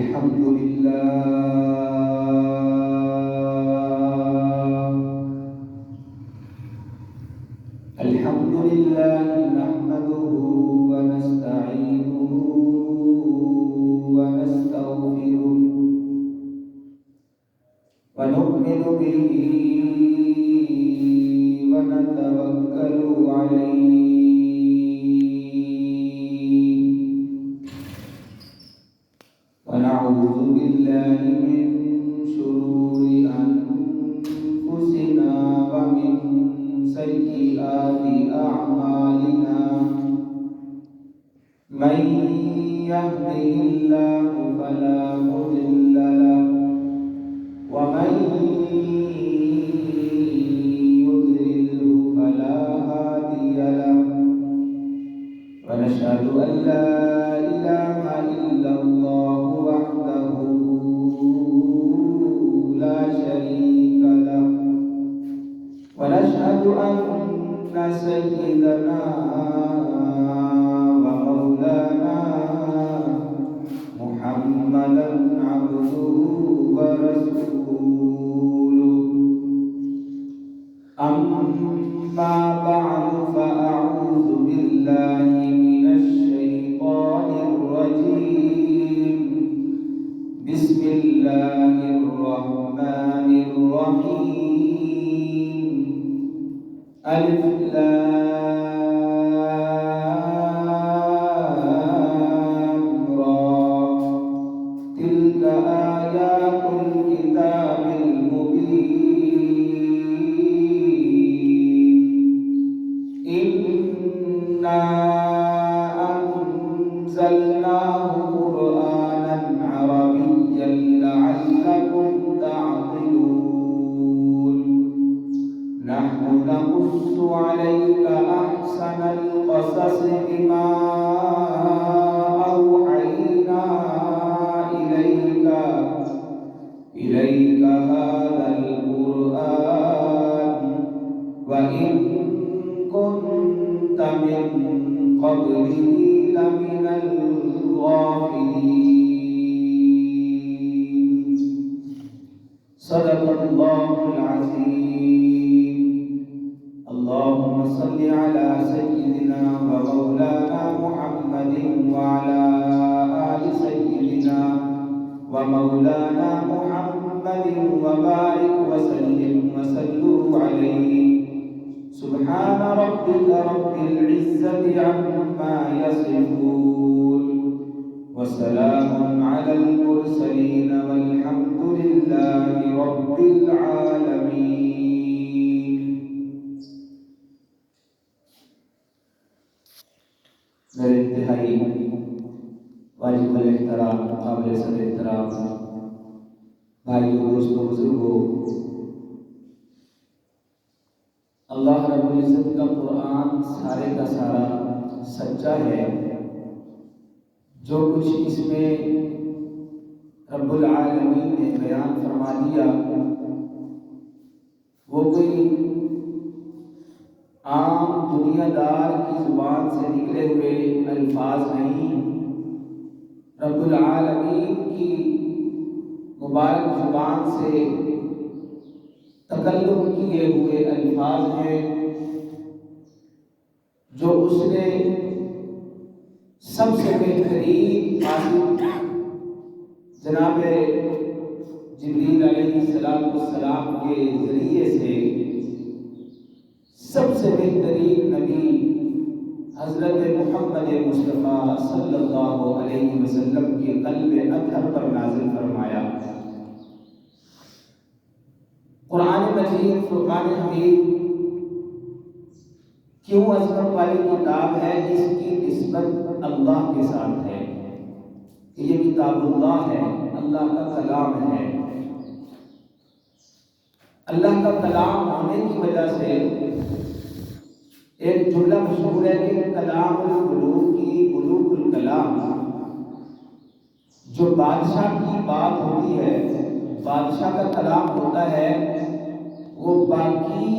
الحمد لله نحمده ونستعينه ونستغفره ونؤمن به ونتوكل عليه ونعوذ بالله من شرور أنفسنا ومن سيئات أعمالنا من يهده الله فلا مضل له ومن يضلله فلا هادي له ونشهد أن لا إله إلا الله وحده لا شريك له ونشهد أن سيدنا ومولانا محمدا عبده ورسوله أما بعد فأعوذ بالله من الشيطان الرجيم بسم الله الرحمن الرحيم ألف لام را تلك آيات الكتاب المبين إنا أنزلناه قرآنا عربيا لعلكم تعقلون نحن نقص عليك أحسن القصص بما أوحينا إليك هذا القرآن وإن كنت من قبله لمن الغافلين صدق الله العظيم اللهم صل على سيدنا ومولانا محمد وعلى آل سيدنا ومولانا محمد وبارك وسلم وسلم عليه سبحان ربك رب العزة عما يصفون وسلام على المرسلين والحمد لله رب العالمين میرے انتہائی واجب الاحترام قابل صدر احترام بھائیوں دوستوں بزرگوں اللہ رب العزت کا قرآن سارے کا سارا سچا ہے جو کچھ اس میں رب العالمین نے بیان فرما دیا وہ کوئی عام دنیا دار کی زبان سے نکلے ہوئے الفاظ نہیں رب العالمین کی مبارک زبان سے تکلم کیے ہوئے الفاظ ہیں جو اس نے سب سے بہترین قاسم جناب جبریل علیہ السلام کے ذریعے سے سب سے بہترین نبی حضرت محمد مصطفیٰ صلی اللہ علیہ وسلم کے قلب اطہر پر نازل فرمایا قرآن مجید فرقان حمید کیوں عظمت والی کتاب ہے اس کی نسبت اللہ کے ساتھ ہے کہ یہ کتاب اللہ ہے اللہ کا کلام ہے اللہ کا کلام ہونے کی وجہ سے ایک جملہ مشہور ہے کہ کلام القلوب کی قلوب الکلام جو بادشاہ کی بات ہوتی ہے بادشاہ کا کلام ہوتا ہے وہ باقی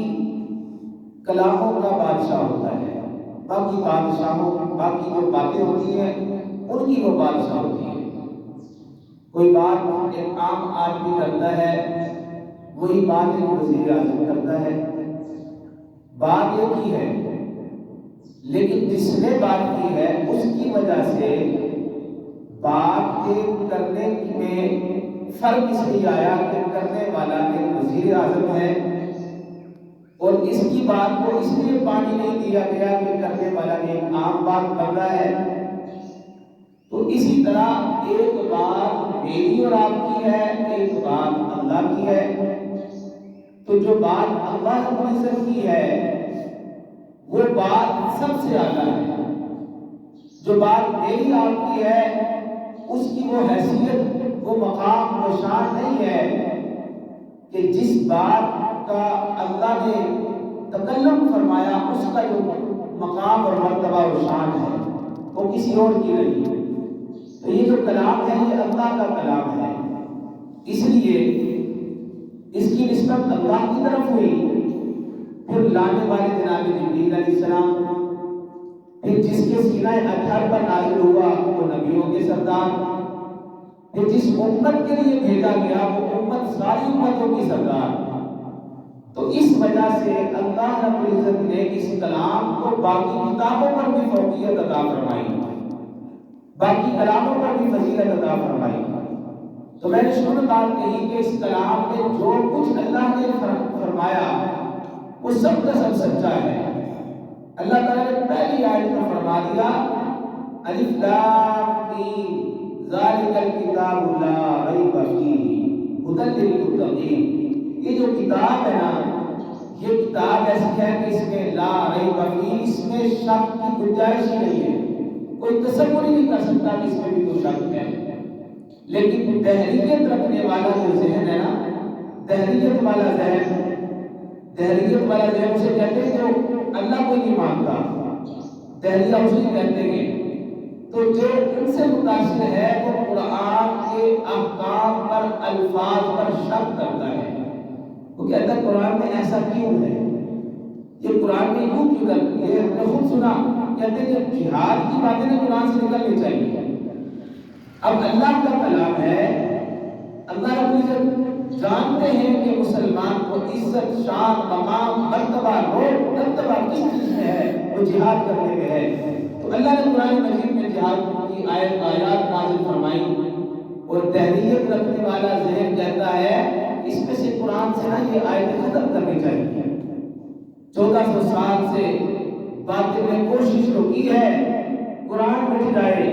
کلاموں کا بادشاہ ہوتا ہے باقی بادشاہوں باقی جو باتیں ہوتی ہیں ان کی وہ بادشاہ ہوتی ہے کوئی بات ایک عام آدمی کرتا ہے وہی بات ایک وزیر اعظم کرتا ہے، بات ایک ہی ہے، لیکن جس نے بات کی ہے اس کی وجہ سے بات کے کرنے میں فرق اس لیے آیا کہ کرنے والا ایک وزیر اعظم ہے، اور اس کی بات کو اس لیے پانی نہیں دیا گیا کہ کرنے والا ایک عام بات کر رہا ہے۔ تو اسی طرح ایک بات میری اور آپ کی ہے، ایک بات اللہ کی ہے۔ تو جو بات اللہ رب العزت کی ہے وہ بات سب سے اعلیٰ ہے، جو بات میری آپ کی ہے اس کی وہ حیثیت، وہ مقام، وہ شان نہیں ہے کہ جس بات کا اللہ نے تکلم فرمایا اس کا جو مقام اور مرتبہ اور شان ہے وہ کسی اور کی نہیں۔ تو یہ جو کلام ہے یہ اللہ کا کلام ہے، اس لیے اس کی نسبت اللہ کی طرف ہوئی۔ پھر لانے والے جناب جبریل علیہ السلام، پھر جس کے سینہ اطہر پر نازل ہوا وہ نبیوں کے سردار، پھر جس امت کے لیے بھیجا گیا وہ امت ساری امتوں کی سردار۔ تو اس وجہ سے اللہ رب العزت نے اس کلام کو باقی کتابوں پر بھی فوقیت عطا فرمائی، باقی کلاموں پر بھی فضیلت عطا فرمائی۔ تو میں نے شروع بات کہی کہ اس کلام میں جو کچھ اللہ نے فرمایا وہ سب کا سب سچا ہے۔ اللہ تعالیٰ نے پہلی آیت میں فرما دیا الف لام میم ذالک الکتاب لا ریب فیہ ھدی للمتقین۔ یہ جو کتاب ہے نا یہ کتاب ایسی ہے کہ اس میں لا ریب فیہ، اس میں شک کی گنجائش ہی نہیں ہے، کوئی تصور ہی نہیں کر سکتا کہ اس میں بھی کوئی شک ہے۔ لیکن دہریت رکھنے والا جو ذہن ہے نا، دہریت والا ذہن، دہریت والا ذہن اسے کہتے ہیں جو اللہ کو نہیں مانتا، دہریہ اسے کہتے ہیں۔ تو جو ان سے متاثر ہے وہ قرآن کے احکام پر، الفاظ پر شک کرتا ہے، وہ کہتا ہے قرآن میں ایسا کیوں ہے، یہ قرآن میں یوں کیوں کرتی ہے۔ ہم نے خود سنا کہتے ہیں کہ جہاد کی باتیں نا قرآن سے نکلنی چاہیے۔ اب اللہ کا کلام ہے، اللہ رب العزت جانتے ہیں کہ مسلمان کو عزت، شان، مقام، مرتبہ، روح، مرتبہ کس چیز میں ہے، وہ جہاد کرنے میں ہے۔ تو اللہ نے قرآن مجید میں جہاد کی آیات نازل فرمائی، اور دہریت رکھنے والا ذہن کہتا ہے اس میں سے قرآن سے نا یہ آیتیں ختم کرنی چاہیے۔ 1400 سال سے باطل نے کوشش تو کی ہے قرآن مٹ جائے،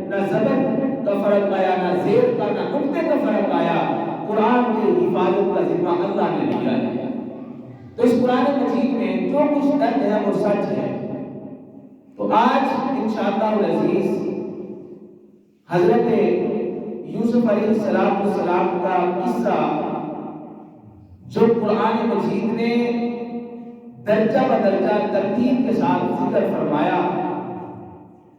نہ زبر کا فرق آیا، نہ زیر کا، نہ نقطے کا فرق آیا، قرآن کی حفاظت کا ذمہ اللہ نے لیا ہے۔ تو اس قرآن مجید میں جو کچھ درج ہے وہ سچ ہے۔ تو آج انشاءاللہ العزیز حضرت یوسف علیہ السلام کا قصہ جو قرآن مجید نے درجہ بدرجہ ترتیب کے ساتھ ذکر فرمایا،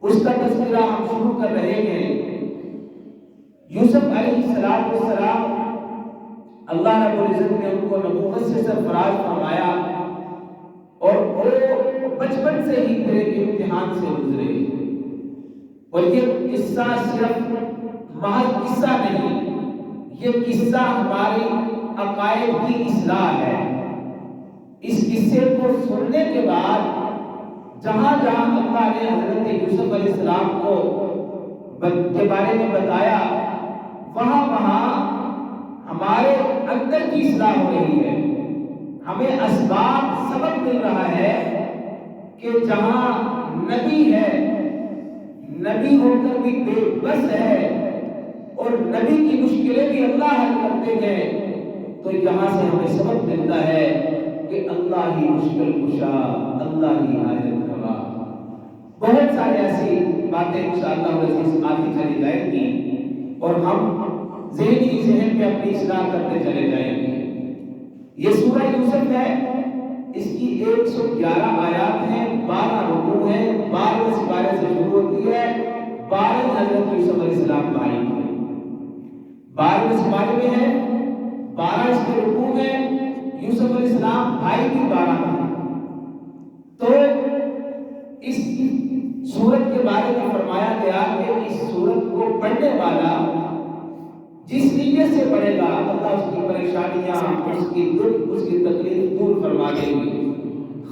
اس کا تذکرہ ہم شروع کر رہے ہیں۔ یوسف علیہ السلام اللہ رب العزت نے ان کو نبوت سے سرفراز فرمایا، اور وہ بچپن سے ہی پھر ایک امتحان سے گزرے۔ اور یہ قصہ صرف محض قصہ نہیں، یہ قصہ ہماری عقائد کی اصلاح ہے۔ اس قصے کو سننے کے بعد جہاں جہاں اللہ نے حضرت یوسف علیہ السلام کو کے بارے میں بتایا، وہاں وہاں ہمارے اندر کی اصلاح ہو رہی ہے، ہمیں اسباب سبب مل رہا ہے کہ جہاں نبی ہے، نبی ہو کر بھی بے بس ہے، اور نبی کی مشکلیں بھی اللہ حل کرتے ہیں، تو یہاں سے ہمیں سبق ملتا ہے کہ اللہ ہی مشکل کشا، اللہ ہی حاجت روا۔ بہت سارے ایسی باتیں انشاءاللہ العزیز آتی چلی جائیں گی، اور ہم ذہنی ذہن میں اپنی اصلاح کرتے چلے جائیں گے۔ یہ سورہ یوسف ہے، اس کی 111 آیات ہیں، 12 رکوع ہیں، 12 سپارے سے شروع ہوتی ہے، 12 حضرت یوسف علیہ السلام بھائی ہیں، 12 سپارے میں ہیں، 12 اس کے رکوع ہیں، یوسف علیہ السلام بھائی بھی 12 ہیں۔ تو اس سورت کے بارے میں فرمایا گیا کہ اس سورت کو پڑھنے والا جس نیت سے پڑھے گا اللہ اس کی پریشانیاں، اس کی دکھ، اس کی تکلیف دور فرما دیں گے۔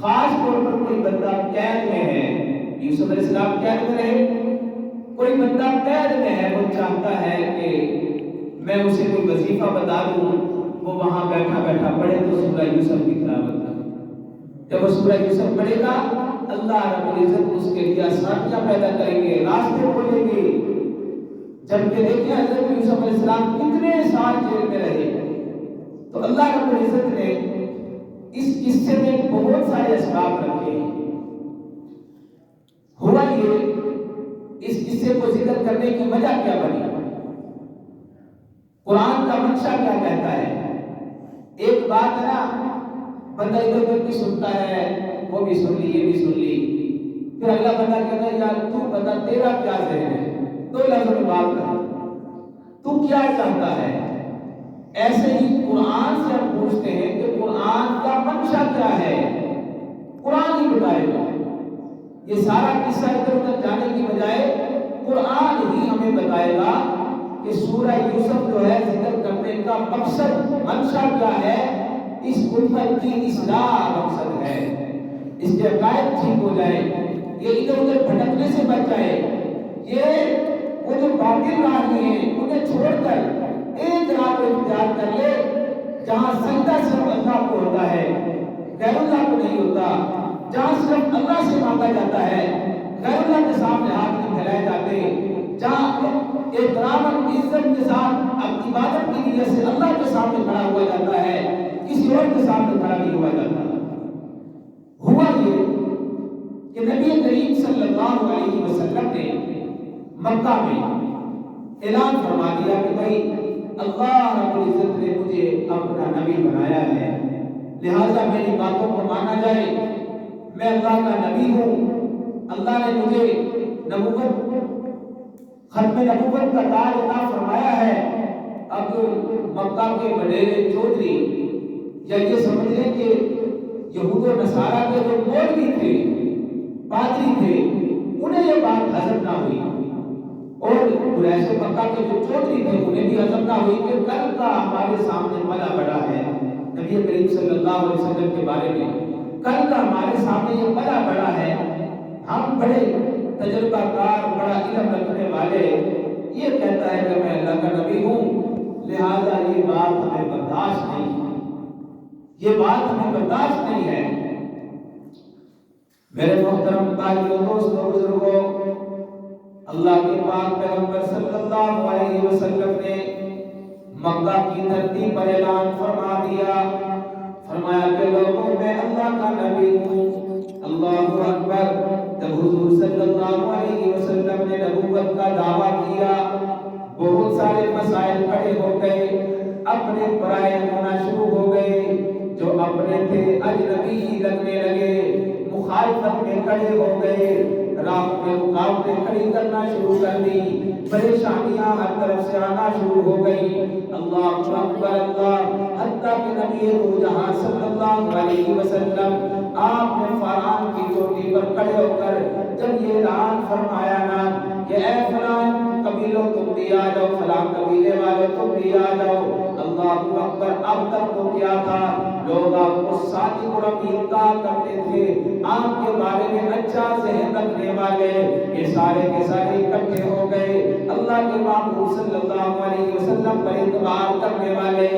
خاص طور پر کوئی بندہ قید میں ہے، یوسف علیہ السلام قید میں رہے، کوئی بندہ قید میں ہے، وہ چاہتا ہے کہ میں اسے کوئی وظیفہ بتا دوں، وہ وہاں بیٹھا بیٹھا پڑھے تو سورہ یوسف کی تلاوت کرے۔ جب وہ سورہ یوسف پڑھے گا اللہ رب العزت اس کے لیے آسانیاں پیدا کریں گے، راستے کھولیں گے۔ جبکہ دیکھیں حضرت یوسف علیہ السلام کتنے سال جیل میں رہے، تو اللہ رب العزت نے اس قصے میں بہت سارے اسباب رکھے ہیں۔ ہوا یہ، اس قصے کو ذکر کرنے کی وجہ کیا بنی، قرآن کا منشا کیا کہتا ہے؟ ایک بات ہے نا، بندہ ادھر ادھر بھی سنتا ہے، وہ بھی سن لی، یہ بھی سن لی، پھر اگلا بندہ کہتا ہے یار تو بتا تیرا کیا ذہن ہے، دو لفظ میں بات کر، تو کیا چاہتا ہے؟ ایسے ہی قرآن سے ہم پوچھتے ہیں کہ قرآن کا منشا کیا ہے، قرآن ہی بتائے گا۔ یہ سارا قصہ ادھر ادھر جانے کی بجائے قرآن ہی ہمیں بتائے گا کہ سورہ یوسف جو ہے ذکر کرنے کا مقصد، منشا کیا ہے، اس امت کی اصلاح مقصد ہے، اس کے عقائد ٹھیک ہو جائے، یہ ادھر ادھر بھٹکنے سے بچ جائے، یہ وہ جو باطل راہی ہیں انہیں چھوڑ کر ایک راہ کو اختیار کر لے جہاں سجدہ صرف اللہ کو ہوتا ہے، غیر اللہ کو نہیں ہوتا، جہاں صرف اللہ سے مانگا جاتا ہے، غیر اللہ کے سامنے ہاتھ نہیں پھیلائے جاتے، جہاں احترام اور عزت کے ساتھ اپنی عبادت کی نیت سے اللہ کے سامنے کھڑا ہوا جاتا ہے، کسی اور کے سامنے کھڑا نہیں ہوا جاتا۔ ہوا یہ کہ نبی کریم صلی اللہ علیہ وسلم نے مکہ میں اعلان فرما دیا کہ بھائی اللہ رب العزت نے مجھے اپنا نبی بنایا ہے، لہذا میری باتوں کو مانا جائے، میں اللہ کا نبی ہوں، اللہ نے مجھے نبوت، ختم نبوت کا تاج عطا فرمایا ہے۔ اب مکہ کے وڈیرے چودھری یا یہ سمجھ لیں کہ یہود و نصارہ کے جو مولوی تھے، پادری تھے، انہیں یہ بات ہضم نہ ہوئی، اور قریش مکہ کے جو چودھری تھے انہیں بھی ہضم نہ ہوئی کہ کل کا ہمارے سامنے پلا بڑا ہے نبی کریم صلی اللہ علیہ وسلم کے بارے میں، کل کا ہمارے سامنے یہ پلا بڑا ہے، ہم بڑے تجربہ کار، بڑا علم رکھنے والے، یہ کہتا ہے کہ میں اللہ کا نبی ہوں، لہذا یہ بات ہمیں برداشت نہیں ہے، یہ بات ہمیں برداشت نہیں ہے۔ میرے محترم بھائیو، دوستو، بزرگوں، اللہ کے پاک پیغمبر صلی اللہ علیہ وسلم نے مکہ کی دھرتی پر اعلان فرما دیا، فرمایا کہ لوگوں میں اللہ کا نبی ہوں، اللہ اکبر۔ جب حضور صلی اللہ علیہ وسلم نے نبوت کا دعویٰ کیا، بہت سارے مسائل کھڑے ہو گئے، اپنے پرائے ہونا شروع ہو گئے، جو اپنے تھے اجنبی ہی لگنے لگے، مخالفت میں کھڑے ہو گئے، راہ میں رکاوٹیں کھڑی کرنا شروع کر دی، پریشانیاں ہر طرف سے آنا شروع ہو گئی۔ اللہ اکبر اللہ، حتیٰ کہ نبی دو جہاں صلی اللہ علیہ وسلم آپ نے فاران کی چوٹی پر کھڑے ہو کر جب یہ اعلان فرمایا نا کہ اے فلان قبیلوں تم بھی آ جاؤ، فلان قبیلے والوں تم بھی آ جاؤ، اللہ اکبر۔ اب تک تو کیا تھا، لوگ آپ کو صادق اور امین کہا کرتے تھے، آپ کے بارے میں اچھا ذہن رکھنے والے، یہ سارے کے سارے اکٹھے ہو گئے، اللہ کے محبوب صلی اللہ علیہ وسلم پر اعتبار کرنے والے۔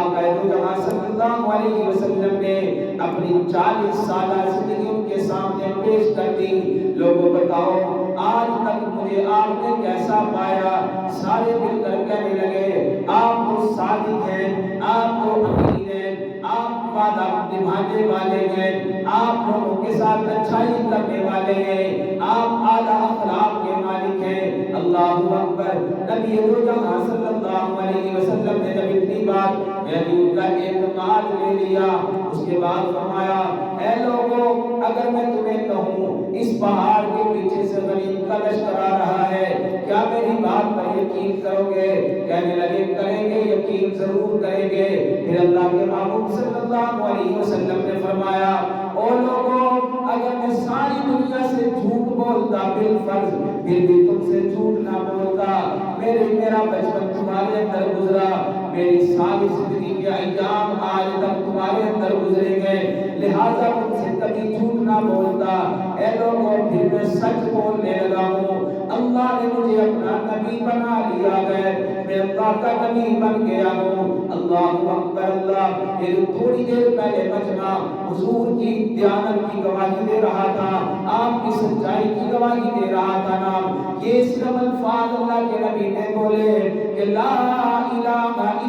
آقا دو جہاں صلی اللہ علیہ وسلم نے اپنی 40 سالہ زندگی ان کے سامنے پیش کر دی۔ لوگوں بتاؤ آج تک مجھے آپ نے کیسا پایا؟ سارے مل کر کہنے لگے آپ تو صادق ہیں، آپ تو امین ہیں، آپ وعدہ نبھانے والے ہیں، آپ لوگوں کے ساتھ اچھائی کرنے والے ہیں، آپ اعلیٰ اخلاق کے مالک ہیں۔ اللہ اکبر۔ نبی دو جہاں صلی اللہ علیہ وسلم نے جب اتنی بات ان کا اعتماد لے لیا، اس کے بعد فرمایا اے لوگوں، اگر میں تمہیں کہوں اس پہاڑ کے پیچھے سے غنیم کا لشکر آ رہا ہے، کیا میری بات پر یقین کرو گے؟ کہنے لگے کریں گے، یقین ضرور کریں گے۔ پھر اللہ کے محبوب صلی اللہ علیہ وسلم نے فرمایا او لوگوں، اگر میں ساری دنیا سے جھوٹ بولتا بالفرض، پھر بھی تم سے جھوٹ نہ بولتا، میرا بچپن تمہارے اندر گزرا، میری ساری زندگی کے ایام آج تک تمہارے اندر گزرے گئے، لہٰذا تم سے کبھی جھوٹ نہ بولتا، اے لوگوں پھر میں سچ بولنے لگا ہوں، اللہ نے مجھے اپنا نبی بنا لیا ہے، میں اللہ کا نبی بن گیا ہوں۔ اللہ اکبر اللہ۔ پھر تھوڑی دیر پہلے مجمع حضور کی دیانت کی گواہی دے رہا تھا، آپ کی سچائی کی گواہی دے رہا تھا نا، یہ صرف الفاظ اللہ کے نبی نے بولے کہ لا الہ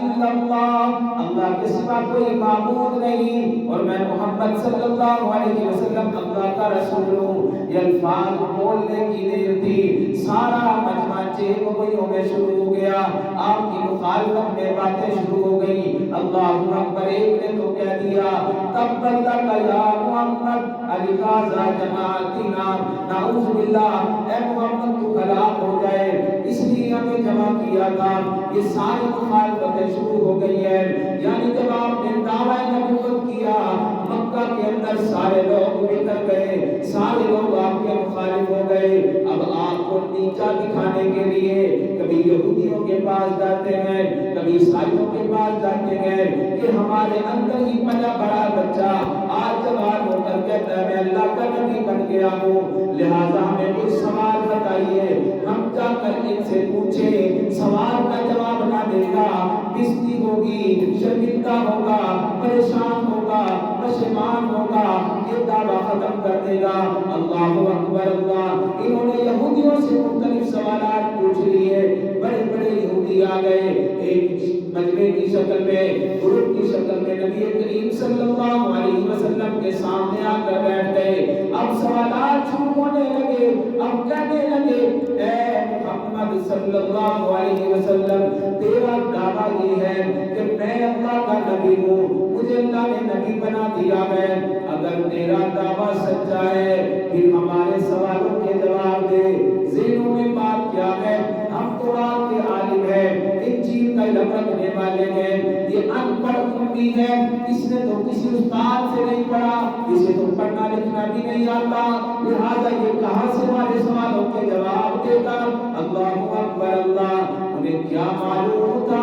الا اللہ، اللہ کے سوا کوئی معبود نہیں اور میں محمد صلی اللہ علیہ وسلم اللہ کا رسول ہوں۔ یہ الفاظ بولنے کی دیر تھی، سارا مجمع چیخ گوئیوں میں شروع ہو گیا، آپ کی مخالفت میں باتیں شروع ہو گئی۔ اللہ اکبر، ایک نے تو کہہ دیا تبت لک یا محمد الغازا جماعتنا، نعوذ باللہ، اے محمد تو ہلاک ہو جائے، اس لیے ہمیں جمع کیا تھا۔ یہ ساری مخالفتیں شروع ہو گئی ہے، یعنی جب آپ نے دعویٰ نبوت کیا مکہ کے اندر سارے لوگ بکھر گئے، سارے لوگ آپ کے مخالف ہو گئے۔ اب آپ کو نیچا دکھانے کے لیے کبھی یہودیوں کے پاس جاتے ہیں، کبھی عیسائیوں کے پاس جاتے ہیں کہ ہمارے اندر ہی پلا بڑا بچہ آج جوان ہو کر کہتا ہے میں اللہ کا نبی بن گیا ہوں، لہٰذا ہمیں کوئی سوال بتائیے، ہم جا کر ان سے پوچھیں، سوال کا جواب نہ دے گا، بےزتی ہوگی، شرمندہ ہوگا، پریشان ہوگا، پشیمان ہوگا، یہ دعویٰ ختم کر دے گا۔ اللہ اکبر اللہ۔ انہوں نے یہودیوں سے مختلف سوالات پوچھ لیے، بڑے بڑے یہودی آ گئے، ایک مجمع کی شکل میں، گروپ کی شکل میں نبی کریم صلی اللہ علیہ وسلم کے سامنے آ کر بیٹھ گئے۔ اب سوالات شروع ہونے لگے، اب کہنے لگے اے محمد صلی اللہ علیہ وسلم، تیرا دعویٰ یہ ہے کہ میں اللہ کا نبی ہوں، مجھے اللہ نے نبی بنا دیا ہے، اگر تیرا دعویٰ سچا ہے پھر ہمارے سوالوں کے جواب دے۔ ذہنوں میں بات کیا ہے، ہم قرآن کے عالم ہیں، انجیل کا علم رکھنے والے ہیں، یہ ان پڑھ امی ہے، اس نے تو کسی استاد سے نہیں پڑھا، اسے تو پڑھنا لکھنا بھی نہیں آتا، لہذا یہ کہاں سے ہمارے سوالوں کے جواب دے گا۔ اللہ اکبر اللہ۔ انہیں کیا معلوم تھا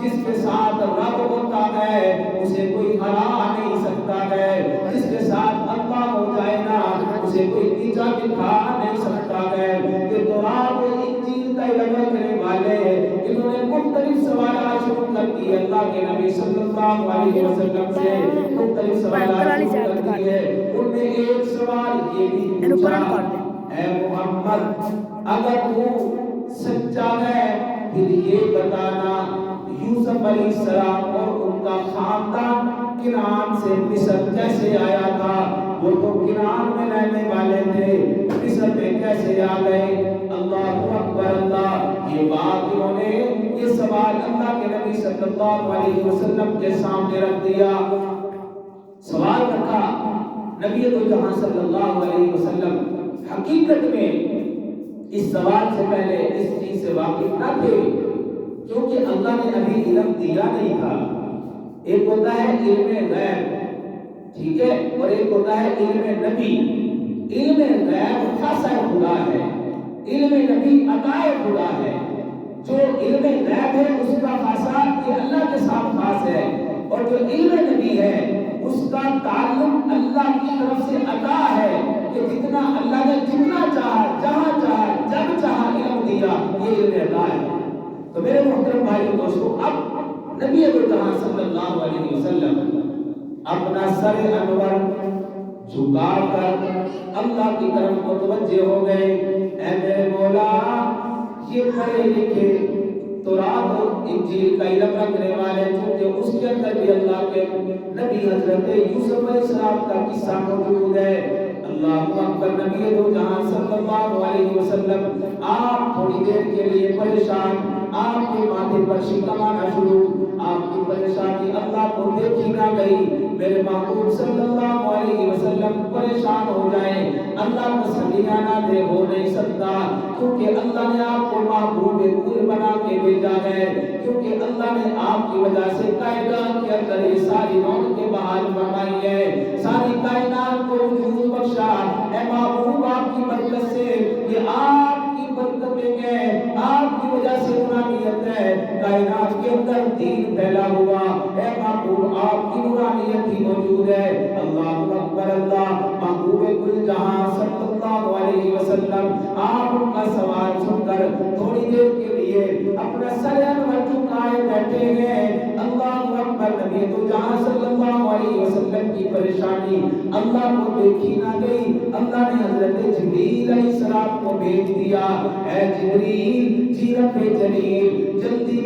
جس کے ساتھ رب ہوتا ہے اسے کوئی ہرا نہیں سکتا ہے، جس کے ساتھ اللہ ہو جائے نا اسے کوئی نیچا دکھا نہیں سکتا ہے۔ یہ تورات و انجیل کا علم رکھنے والے انہوں نے مختلف سوالات شروع کر دیے، اللہ کے نبی صلی اللہ علیہ وسلم سے مختلف سوالات شروع کر دیے۔ ان میں ایک سوال یہ بھی پوچھا، اے محمد اگر تو سچا ہے پھر یہ بتانا یوسف علیہ السلام اور ان کا خاندان کنعان سے مصر کیسے آیا تھا، وہ تو کنعان میں رہنے والے تھے، مصر میں کیسے آ گئے۔ اللہ اکبر اللہ۔ یہ بات انہوں نے، یہ سوال اللہ کے نبی صلی اللہ علیہ وسلم کے سامنے رکھ دیا، سوال رکھا۔ نبی دو جہاں صلی اللہ علیہ وسلم حقیقت میں اس سوال سے پہلے اس چیز سے واقف نہ تھے، کیونکہ اللہ نے ابھی علم دیا نہیں تھا۔ ایک ہوتا ہے علم غیب، ٹھیک ہے، اور ایک ہوتا ہے علم نبی۔ علم غیب خاصہ خدا ہے، علم نبی عطا خدا ہے۔ جو علم غیب ہے اس کا خاصہ یہ اللہ کے ساتھ خاص ہے، اور جو علم نبی ہے اس کا تعلق اللہ کی طرف سے عطا ہے کہ جتنا اللہ نے جتنا چاہا، جہاں چاہا، جب چاہا علم دیا، یہ علم عطا ہے۔ تو میرے محترم بھائی دوستو، اب نبی جہاں صلی اللہ علیہ وسلم اپنا سر انور جھکا کر اللہ کی طرف متوجہ ہو گئے۔ اے میرے مولا، یہ پڑھے لکھے تورات اور انجیل کا علم رکھنے والے، چونکہ اس کے اندر بھی اللہ کے نبی حضرت یوسف علیہ السلام کا قصہ موجود ہے۔ اللہ اکبر۔ نبی دو جہاں صلی اللہ علیہ وسلم آپ تھوڑی دیر کے لیے پریشان، آپ کے ماتھے پر شکم آنا شروع، آپ کی پریشانی اللہ کو دیکھی نہ گئی۔ میرے محبوب صلی اللہ علیہ وسلم پریشان ہو جائیں، اللہ تسلی نہ دے ہو نہیں سکتا، کیونکہ اللہ نے آپ کو محبوب کل بنا کے بھیجا ہے، کیونکہ اللہ نے آپ کی وجہ سے کائنات کے اندر یہ ساری رونقیں بحال فرمائی ہے، ساری کائنات کو وجود بخشا۔ اے محبوب، آپ کی برکت سے یہ آپ کی برکتیں ہیں، آپ کی وجہ سے نورانیت ہے کائنات کے اندر دین پھیلا ہوا اے محبوب آپ کی نورانیت ہی موجود ہے اللہ اکبر اللہ محبوب کل جہاں صلی اللہ علیہ وسلم آپ ان کا سوال سن کر تھوڑی دیر کے لیے اپنا سر انور جھکائے بیٹھے ہیں اللہ اکبر نبی تو جہاں صلی اللہ علیہ وسلم کی پریشانی اللہ کو دیکھی نہ گئی اللہ نے حضرت جبریل علیہ السلام کو بھیج دیا اے جبریل جی رب جلیل جلدی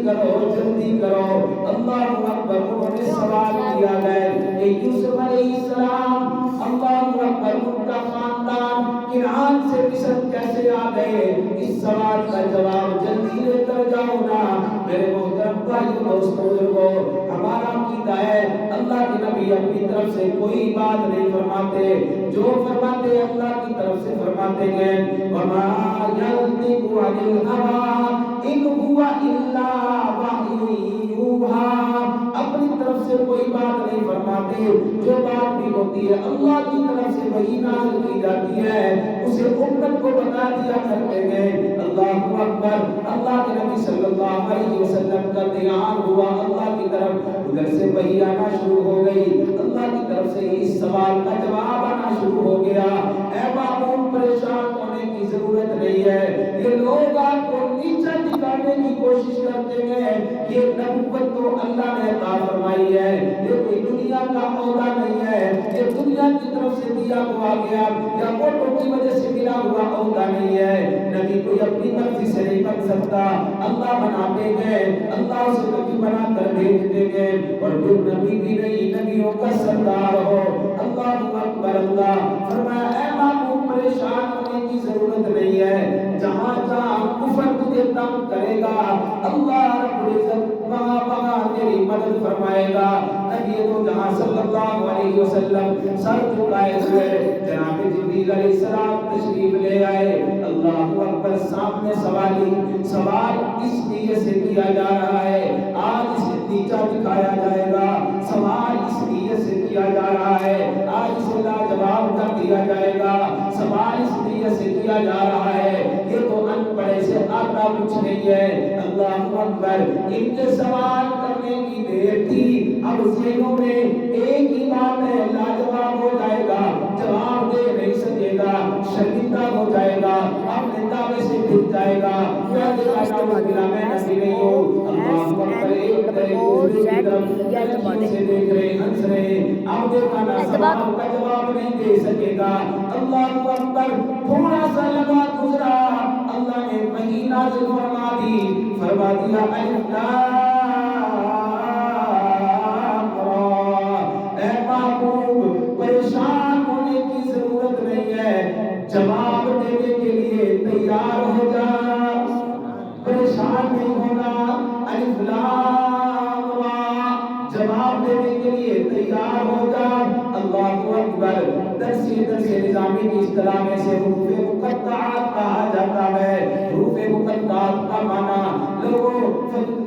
کرو اللہ اکبر انہوں نے سوال کیا ہے کہ یوسف علیہ السلام اللہ اکبر ان کا خاندان کنعان سے مصر کیسے آ گئے اس سوال کا جواب جلدی لے کر جاؤ نا میرے محترم بھائیو دوستو بزرگو ہمارا عقیدہ ہے اللہ کے نبی اپنی طرف سے کوئی بات نہیں فرماتے جو فرماتے اللہ کی طرف سے فرماتے ہیں وما ينطق عن الهوى ان هو الا وحی یوحى اپنی طرف سے کوئی بات نہیں فرماتے جو بات بھی ہوتی ہے اللہ کی طرف سے وہی نازل کی جاتی ہے اسے امت کو بتا دیا کرتے ہیں اللہ اکبر اللہ کے نبی صلی اللہ علیہ وسلم کا دھیان ہوا اللہ کی طرف ادھر سے وحی آنا شروع ہو گئی اللہ کی طرف سے اس سوال کا جواب آنا شروع ہو گیا اے معمون پریشان ہونے کی ضرورت نہیں ہے یہ لوگ آپ کو نیچا دکھانے کی کوشش کرتے ہیں یہ نبوت تو اللہ نے عطا فرمائی ہے یہ کوئی دنیا کا عہدہ نہیں ہے یہ دنیا کی طرف سے دیا ہوا گیا یا ووٹوں کی وجہ سے ملا ہوا عہدہ نہیں ہے نبی کوئی اپنی مرضی سے نہیں بن سکتا اللہ بناتے گئے اللہ اسے نبی بنا کر بھیج دیں گے اور پھر نبی بھی نہیں نبیوں کا سردار ہو اللہ اکبر اللہ فرمایا اے معمون پریشان ہونے کی ضرورت نہیں ہے جہاں جہاں کفر تجھے تنگ کرے گا اللہ رب العزت وہاں تیری مدد فرمائے گا نبی تو جہاں صلی اللہ علیہ وسلم سر جھکائے ہوئے جناب جبریل علیہ السلام تشریف لے آئے اللہ اکبر سامنے سوال اس لیے سے کیا جا رہا ہے آج اسے نیچا دکھایا جائے گا سوال اس لیے سے کیا جا رہا ہے آج اسے لاجواب کر دیا جائے گا سوال اس لیے سے کیا جا رہا ہے یہ تو ان پڑھے سے آتا کچھ نہیں ہے اللہ اکبر ان کے سوال کرنے کی دیر تھی اب ذہنوں میں ایک ہی بات ہے لاجواب ہو جائے گا جواب دے نہیں سکے گا شرمندہ ہو جائے گا اپنے دعوے سے پھر جائے گا کیا دیکھا جاؤ میں نبی نہیں ہوں اللہ اکبر ایک طرح دوسرے کی طرف سے دیکھ رہے ہنس رہے اب دیکھا نا سوال کا جواب نہیں دے سکے گا اللہ اکبر تھوڑا سا لمحہ گزرا اللہ نے وحی نازل فرما دیا الف لام را اے محبوب پریشان ہونے کی ضرورت نہیں ہے جواب دینے کے لیے تیار ہو جا پریشان نہیں ہونا الف لام را جواب دینے کے لیے تیار ہو جا اللہ اکبر درس نظامی کی اصطلاح میں سے حروف مقطعات کہا جاتا ہے حروف مقطعات کا معنی لوگوں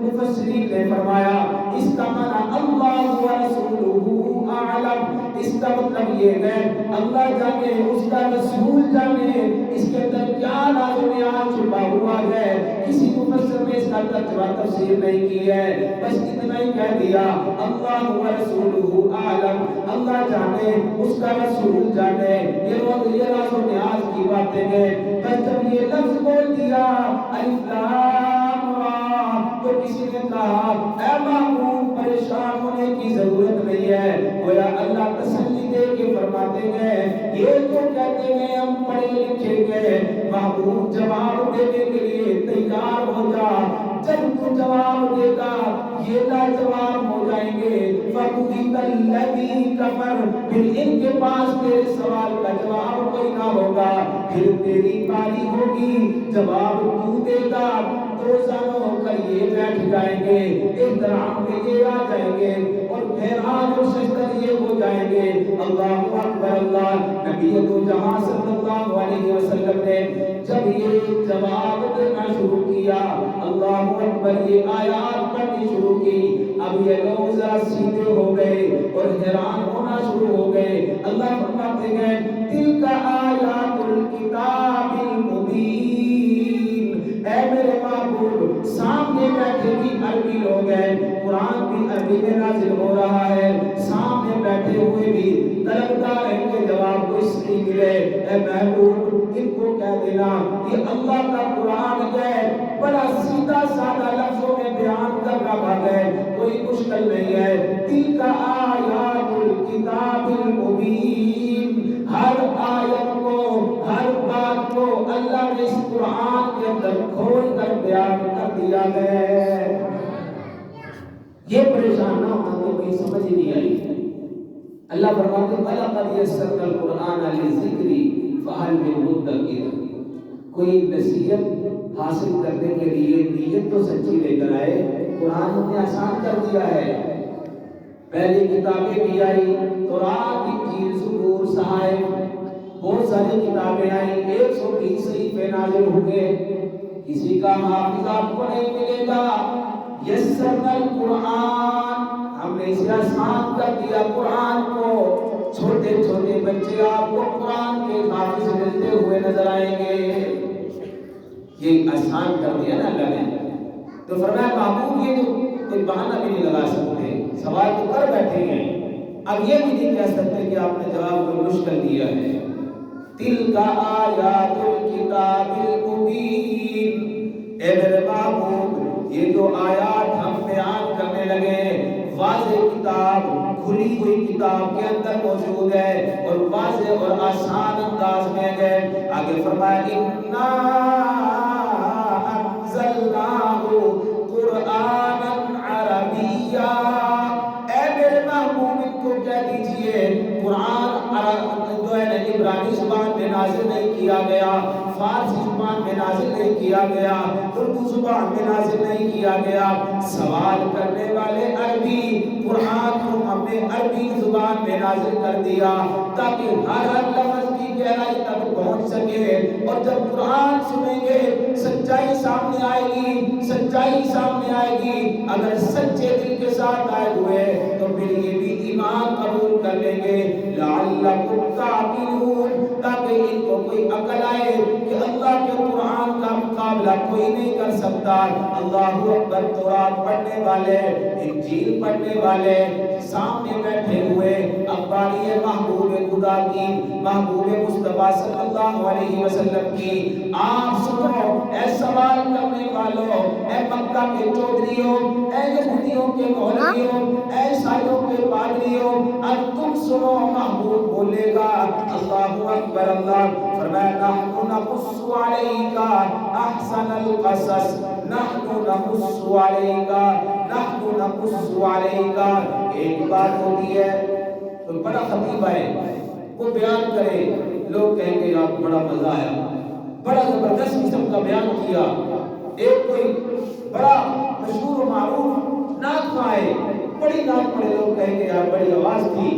مفسرین نے فرمایا اس کا معنی اللہ و رسولہ اعلم اس کا مطلب یہ ہے اللہ جانے اس کا رسول جانے اس کے اندر کیا راز و نیاز چھپا ہوا ہے کسی مفسر نے اس کا ترجمہ تفسیر نہیں کی ہے بس اتنا ہی کہہ دیا اللہ و رسولہ اعلم اللہ جانے اس کا رسول جانے یہ راز و نیاز کی باتیں ہیں بس جب یہ لفظ بول دیا الف لام را تو کسی نے کہا اے محبوب پریشان ہونے کی ضرورت نہیں ہے گویا اللہ تسلی دے کے فرماتے ہیں یہ جو کہتے ہیں ہم پڑھے لکھے گئے محبوب جواب دینے کے لیے تیار ہو جا جب تو جواب دے گا یہ لاجواب ہو جائیں گے فَقُضِيَ الَّذِي كَفَرَ پھر ان کے پاس تیرے سوال کا جواب کوئی نہ ہوگا پھر تیری باری ہوگی جواب تو دے گا دو زانوں ہو کر یہ بیٹھ جائیں گے احترام میں یہ آ جائیں گے اور حیران اور ششدر یہ ہو جائیں گے اللہ اکبر اللہ نبی دو جہاں صلی اللہ علیہ وسلم نے جب یہ جواب دینا شروع کیا اللہ اکبر یہ آیات پڑھنی شروع کی اب یہ لوگ ذرا سیدھے ہو گئے اور حیران ہونا شروع ہو گئے اللہ فرماتے ہیں تلک آیات الکتاب المبین اے میرے محبوب سامنے بیٹھے بھی عربی لوگ ہیں، قرآن بھی عربی میں نازل ہو رہا ہے، سامنے بیٹھے ہوئے بھی طلبگار ہیں کہ جواب کو اس لیے ملے، اے محبوب ان کو کہہ دینا یہ اللہ کا قرآن ہے، بڑا سیدھا سادہ لفظوں میں بیان کر رہا ہے، کوئی مشکل نہیں ہے، تلک آیات الکتاب المبین، ہر آیت کو ہر بات کو اللہ نے اس قرآن کے اندر کھول کر بیان کر دیا ہے۔ یہ پریشان نہ ہونا کہ کوئی سمجھ ہی نہیں آئی۔ اللہ فرماتے ہیں وَلَقَدْ يَسَّرْنَا الْقُرْآنَ لِلذِّكْرِ فَهَلْ مِن مُدَّكِرٍ، کوئی نصیحت حاصل کرنے کے لیے نیت تو سچی لے کر آئے، قرآن نے آسان کر دیا ہے۔ پہلی کتابیں بھی آئی، تورات، انجیل، زبور، صحائف، بہت ساری کتابیں آئیں، 120 صحیفے نازل ہوئے، کسی کا حافظ آپ کو نہیں ملے گا۔ یسرنا القرآن، ہم نے اسے آسان کر دیا قرآن کو، چھوٹے چھوٹے بچے آپ کو قرآن کے حافظ ملتے ہوئے نظر آئیں گے، یہ آسان کر دیا نا اللہ نے۔ تو فرمایا محبوب یہ تو کوئی بہانہ بھی نہیں لگا سکتے، سوال تو کر بیٹھے ہیں، اب یہ بھی نہیں کہہ سکتے کہ آپ نے جواب کو مشکل دیا ہے۔ تلک آیات الکتاب المبین، اے میرے محبوب یہ جو آیات ہم بیان کرنے لگے، واضح کتاب، کھلی ہوئی کتاب کے اندر موجود ہے اور واضح اور آسان انداز میں ہے۔ آگے فرمایا اِنَّا أَنزَلْنَاهُ قُرْآنًا عَرَبِيًّا، اے میرے محبوب ان کو کہہ دیجئے قرآن جو ہے عبرانی زبان میں نازل نہیں کیا گیا، فارسی زبان میں نازل نہیں کیا گیا، اردو زبان میں نازل نہیں کیا گیا، سوال کرنے والے عربی، قرآن کو ہم نے عربی زبان میں نازل کر دیا تاکہ ہر لفظ کی گہرائی تک پہنچ سکے، اور جب قرآن سنیں گے سچائی سامنے آئے گی، سچائی سامنے آئے گی، اگر سچے دل کے ساتھ آئے ہوئے تو پھر یہ بھی ایمان قبول کر لیں گے، لعلکم تعقلون، تاکہ ان کو کوئی عقل آئے کہ اللہ کے قرآن کا مقابلہ کوئی نہیں کر سکتا۔ اللہ اکبر، تورات پڑھنے والے، انجیل پڑھنے والے سامنے بیٹھے ہوئے اخباری محبوب خدا کی، محبوب مصطفیٰ صلی اللہ علیہ وسلم کی، آپ سنو اے سوال کرنے والوں، اے مکہ کے چودھریوں، اے یہودیوں کے مولویوں، اے عیسائیوں کے پادریوں، اب تم سنو، محبوب بولے گا۔ اللہ اکبر، اللہ فرمایا نحن نقص علیک احسن القصص، نحن نقص علیک، نحن نقص علیک۔ ایک بات ہوتی ہے تو بڑا خطیب ہے وہ بیان کرے، لوگ کہیں گے آپ بڑا مزہ آیا، بڑا زبردست قسم کا بیان کیا۔ ایک کوئی بڑا مشہور و معروف نعت پائے، بڑی نعت پڑھے، لوگ کہیں گے یار بڑی آواز تھی۔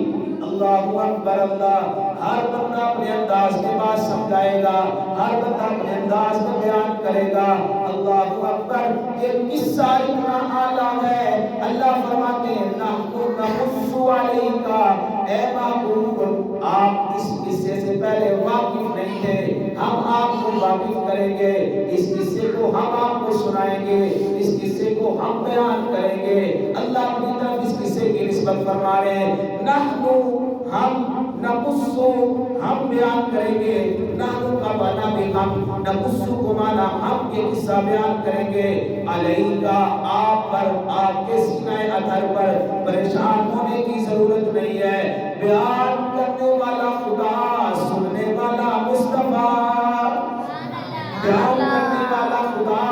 اللہ اکبر، اللہ، ہر بندہ اپنے انداز کے بعد سمجھائے گا، ہر بندہ اپنے انداز میں بیان کرے گا۔ اللہ اکبر، یہ قصہ اتنا اعلیٰ ہے، اللہ فرماتے ہیں نحن نقص علیک، اے محبوب آپ اس قصے سے پہلے واقف نہیں تھے، ہم آپ کو واقف کریں گے، اس قصے کو ہم آپ کو سنائیں گے، اس قصے کو ہم بیان کریں گے۔ اللہ اپنی طرف اس قصے کی نسبت فرما رہے ہیں، نحن، ہم، نقص، ہم بیان کریں گے، نحن کا معنی بھی ہم، نقص کو معنی ہم یہ قصہ بیان کریں گے، علیکہ آپ پر، آپ کے سینہ اطہر پر پریشان ہونے کی ضرورت نہیں ہے، بیان کرنے والا خدا، سننے والا مصطفیٰ، بیان کرنے والا خدا،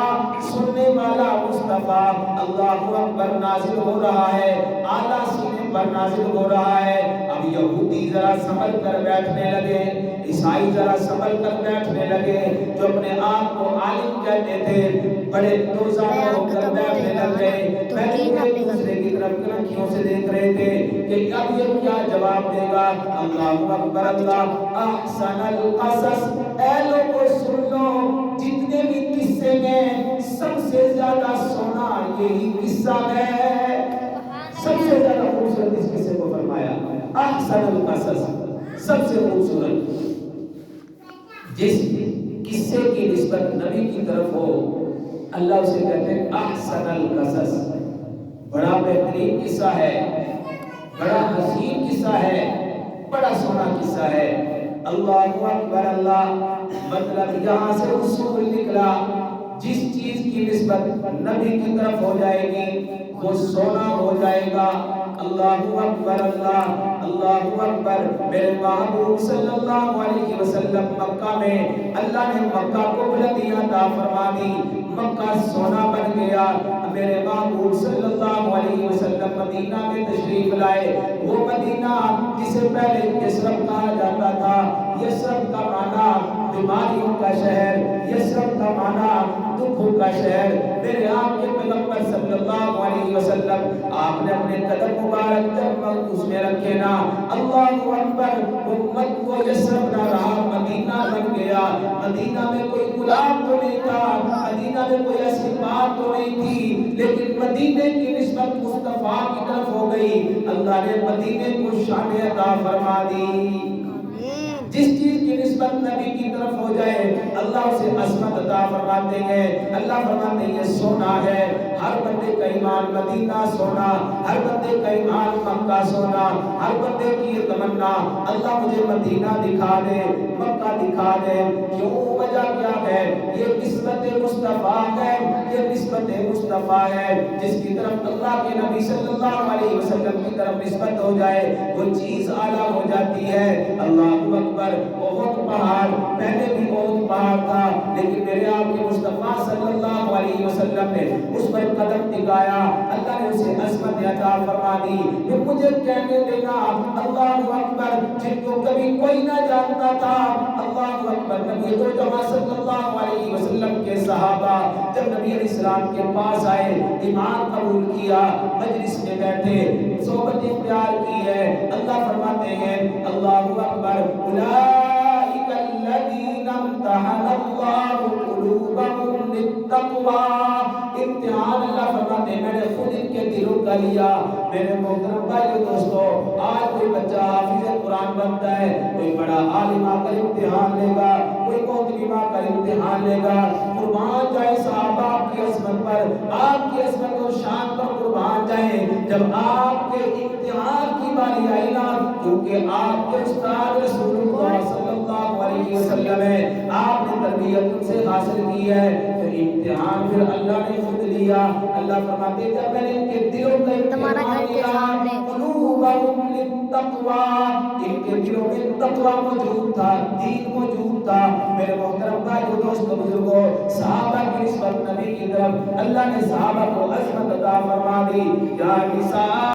سننے والا مصطفیٰ۔ اللہ اکبر، نازل ہو رہا ہے، اعلیٰ سینے پر نازل ہو رہا ہے۔ اب یہودی ذرا سنبھل کر بیٹھنے لگے، عیسائی ذرا سنبھل کر بیٹھنے لگے، جو اپنے آپ کو عالم کہتے تھے بڑے دوزانہ ہو کر بیٹھنے لگ گئے، پہلے ایک دوسرے کی طرف کھڑکیوں سے دیکھ رہے تھے کہ اب یہ کیا جواب دے گا۔ اللہ اکبر، اللہ، احسن القصص، اے لوگوں سن لو، جتنے بھی قصے میں سب سے زیادہ سونا یہی قصہ ہے، سب سے زیادہ خوبصورت اس قصے کو فرمایا، احسن القصص، سب سے خوبصورت۔ جس قصے کی نسبت نبی کی طرف ہو اللہ اسے کہتے ہیں احسن القصص، بڑا بہترین قصہ ہے، بڑا حسین قصہ ہے، بڑا سونا قصہ ہے۔ اللہ اکبر اللہ، مطلب یہاں سے اصول نکلا جس چیز کی نسبت نبی کی طرف ہو جائے گی وہ سونا ہو جائے گا۔ اللہ اکبر اللہ، اللہ اکبر۔ میرے محبوب صلی اللہ علیہ وسلم مکہ میں اللہ نے مکہ کو بلندی عطا فرما دی، مکہ سونا بن گیا۔ میرے محبوب صلی اللہ علیہ وسلم مدینہ میں تشریف لائے، وہ مدینہ جسے پہلے یثرب کہا جاتا تھا، یثرب کا معنی بیماریوں کا شہر، یثرب کا معنی دکھوں کا شہر۔ میرے آپ کے پیغمبر صلی اللہ علیہ وسلم آپ نے اپنے قدم مبارک جب اس میں رکھے نا، اللہ اکبر، امت کو یثرب نہ رہا، مدینہ بن گیا۔ مدینہ میں کوئی غلام تو نہیں تھا، مدینہ میں کوئی ایسی بات تو نہیں تھی، لیکن مدینے کی نسبت مصطفیٰ کی طرف ہو گئی۔ اللہ نے مدینے کو شان عطا فرما دی۔ جس چیز کی نسبت نبی کی طرف ہو جائے اللہ اسے عظمت عطا فرماتے ہیں۔ اللہ فرماتے ہیں یہ سونا ہے، ہر بندے کا ایمان مدینہ سونا، ہر بندے کا ایمان مکہ سونا، ہر بندے کی یہ تمنا اللہ مجھے مدینہ دکھا دے، مکہ دکھا دے۔ کیوں؟ وجہ کیا ہے؟ یہ نسبت مصطفیٰ ہے، یہ نسبت مصطفیٰ ہے۔ جس کی طرف اللہ کے نبی صلی اللہ علیہ وسلم کی طرف نسبت ہو جائے وہ چیز اعلیٰ ہو جاتی ہے۔ اللہ اکبر۔ بہت پہاڑ، پہلے بھی بہت پہاڑ تھا، لیکن میرے آپ کے مصطفیٰ صلی اللہ علیہ وسلم نے اس پر قدم ٹکایا، اللہ نے اسے عظمت عطا فرما دی۔ پھر مجھے کہنے دینا اللہ اکبر، جن کو کبھی کوئی نہ جانتا تھا، اللہ اکبر، نبی تو جمع صلی اللہ علیہ وسلم کے صحابہ جب نبی علیہ السلام کے پاس آئے، ایمان قبول کیا، مجلس میں بیٹھے، صحبت اختیار کی ہے، اللہ فرماتے ہیں اللہ اکبر، اولئک الذین امتحن اللہ قلوبهم للتقوی۔ امتحان اللہ فرماتے ہیں میں نے خود ان کے دلوں کا لیا۔ میرے محترم بھائیو دوستو، آج کوئی بچہ حافظ قرآن بنتا ہے، کوئی بڑا عالم آ کر امتحان لے گا، کوئی محترم آ کر امتحان لے گا۔ قربان جائے صحابہ آپ کی عظمت پر، آپ کی عظمت اور شان پر قربان جائیں۔ جب آپ کے امتحان کی باری آئی نا، کیونکہ آپ کے استاد رسول اللہ صلی اللہ علیہ وسلم ہے، آپ نے تربیت ان سے حاصل کی ہے، تو امتحان پھر اللہ نے خود لیا۔ اللہ فرماتے ہیں جب میں نے ان کے دلوں کا امتحان لیا، قلوبہم للتقوی، ان کے دلوں میں تقوی موجود تھا، دین موجود تھا۔ میرے محترم بھائیو دوستو بزرگوں، صحابہ کی نسبت نبی کی طرف اللہ نے صحابہ کو عظمت عطا فرما دی۔ یا نساء